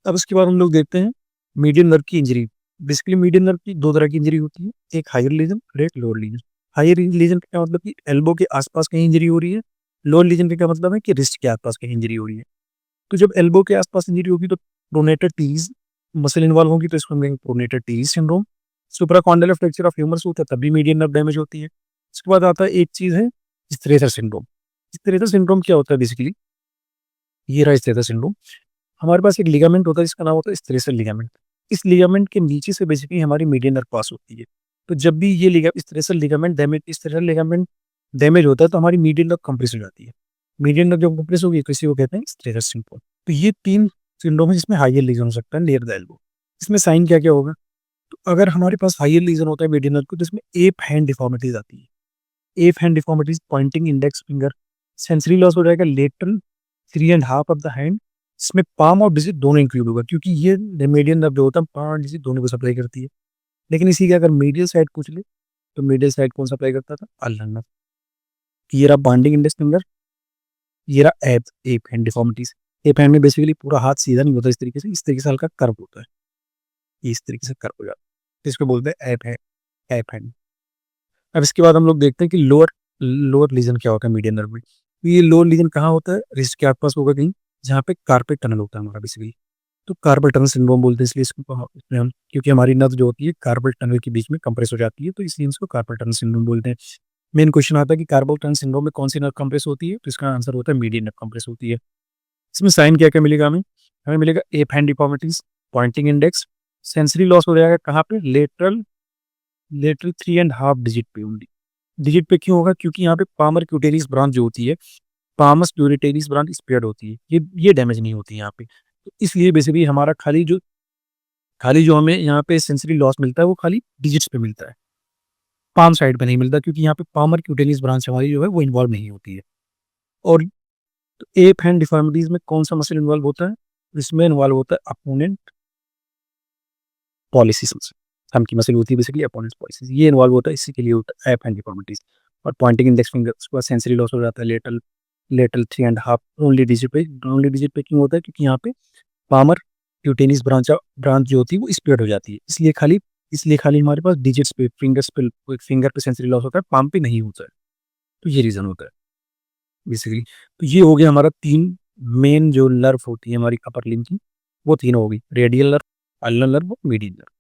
अब इसके बाद हम लोग देखते हैं मीडियन नर्व की इंजरी। बेसिकली मीडियन नर्व की दो तरह की इंजरी होती है, एक हायर लीजन और एक लोअर लीजन। हायर लीजन का क्या मतलब कि एल्बो के आसपास कहीं इंजरी हो रही है। लोअर लीजन का क्या मतलब है कि रिस्ट के आसपास कहीं इंजरी हो रही है। तो जब एल्बो के आसपास इंजरी होगी तो प्रोनेटर टीज मसल इन्वॉल्व होगी, तो इसको हम कहेंगे pronator teres syndrome. Supracondylar fracture of humerus होता है तब भी मीडियन नर्व डैमेज होती है। उसके बाद आता है एक चीज है स्ट्रेसर सिंड्रोम। स्ट्रेसर सिंड्रोम क्या होता है बेसिकली, ये रहा स्ट्रेसर सिंड्रोम। हमारे पास एक लिगामेंट होता है जिसका नाम होता है स्ट्रेसर लिगामेंट। इस लिगामेंट के नीचे से बेसिकली हमारी मीडियन नर्व पास होती है। तो जब भी ये स्ट्रेसर लिगामेंट डैमेज होता है तो हमारी मीडियन नर्व कंप्रेस हो जाती है। मीडियन नर्व जब कंप्रेस होगी तो इसी को कहते हैं स्ट्रेसर सिंड्रोम। तो ये तीन सिंड्रोम है जिसमें हाइयर लीजन हो सकता है नियर द एल्बो। इसमें साइन क्या क्या होगा, तो अगर हमारे पास हाइयर लीजन होता है मीडियन नर्व को तो इसमें एप हैंड डिफॉर्मिटीज आती है। Ape hand deformities, pointing index finger, sensory loss हो जाएगा, लेटरल 3.5 ऑफ द हैंड। इसमें पाम और डिजिट दोनों इंक्लूड होगा क्योंकि ये मीडियन नर्व जो होता है पाम और डिजिट दोनों को सप्लाई करती है। लेकिन इसी का अगर मीडियल साइड पूछ ले तो मीडियल साइड कौन सप्लाई करता था, अल्नर नर्व। ये रहा बॉन्डिंग इंडेक्स फिंगर, ये रहा app app hand deformities. App hand में बेसिकली पूरा हाथ सीधा नहीं होता, इस तरीके से हल्का कर्व होता है, ये इस तरीके से कर्व हो जाता है, तो इसको बोलते हैं एप हैंड। अब इसके बाद हम लोग देखते हैं कि लोअर लोअर लीजन क्या होता है मीडियन नर्व में। तो ये लोअर लीजन कहाँ होता है, रिस्ट के आसपास होगा कहीं, जहाँ पे कार्पेट टनल होता है हमारा बेसिकली। तो कार्पल टनल सिंड्रोम बोलते हैं इसलिए इसमें हम, क्योंकि हमारी नस जो होती है कार्पल टनल के बीच में कंप्रेस हो जाती है, तो इसलिए इसको कार्पल टनल सिंड्रोम बोलते हैं। मेन क्वेश्चन आता है कि कार्पल टनल सिंड्रोम में कौन सी नर्व कंप्रेस होती है, तो इसका आंसर होता है मीडियन नर्व कंप्रेस होती है। इसमें साइन क्या क्या मिलेगा हमें, हमें मिलेगा ape hand deformities, pointing index, sensory loss हो जाएगा कहाँ पे, लेटरल लेटरल 3.5 डिजिट पे ओनली। डिजिट पे क्यों होगा, क्योंकि यहाँ पे पामर क्यूटेरियस ब्रांच जो होती है, पामस क्यूटेरियस ब्रांच स्पेयर्ड होती है, ये डैमेज नहीं होती है यहाँ पे। तो इसलिए बेसिकली हमारा खाली जो हमें यहाँ पे सेंसरी लॉस मिलता है वो खाली डिजिट्स पे मिलता है, पाम साइड पे नहीं मिलता, क्योंकि यहाँ पे पामर क्यूटेनियस ब्रांच हमारी जो है वो इन्वॉल्व नहीं होती है। और एप हैंड डिफॉर्मिटीज में कौन सा मसल इन्वॉल्व होता है, इसमें इन्वॉल्व होता है अपोनेंट पॉलिसिस मसल। थंब की मसल होती है बेसिकली अपोनेंट पॉलिसिस, ये इन्वॉल्व होता है, इसी के लिए होता है एप हैंड डिफॉर्मिटीज। और पॉइंटिंग इंडेक्स फिंगर, उसके बाद सेंसरी लॉस हो जाता है, लेटरल लेटरल 3.5 ओनली डिजिट पे क्यों होता है, क्योंकि यहाँ पे पामर क्यूटेनियस ब्रांच जो होती है वो स्प्लिट हो जाती है, इसलिए खाली हमारे पास डिजिट्स पे फिंगर पे सेंसरी लॉस होता है, पाम पे नहीं होता है। तो ये रीजन होता है बेसिकली। तो ये हो गया हमारा तीन मेन जो नर्व होती है हमारी अपर लिम्ब की, वो तीन हो गई, रेडियल नर्व, अल्नर नर्व और मीडियन नर्व।